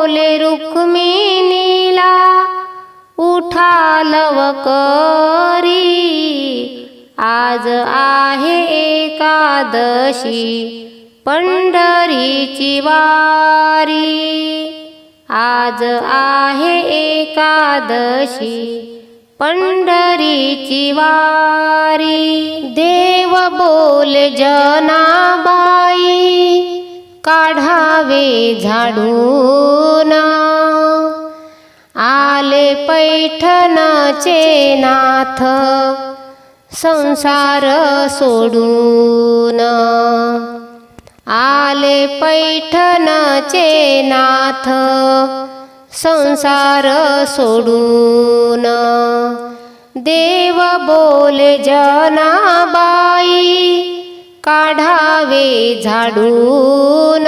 बोले रुक्मिणीला, उठा लवकरी, आज आहे एकादशी पंढरीची वारी, आज आहे एकादशी पंढरीची वारी। देव बोले जनाबाई, काढावे झाडून, आले पैठणचे नाथ संसार सोडून, आले पैठणचे नाथ संसार सोडून। देव बोले जनाबाई, काढावे झाडून,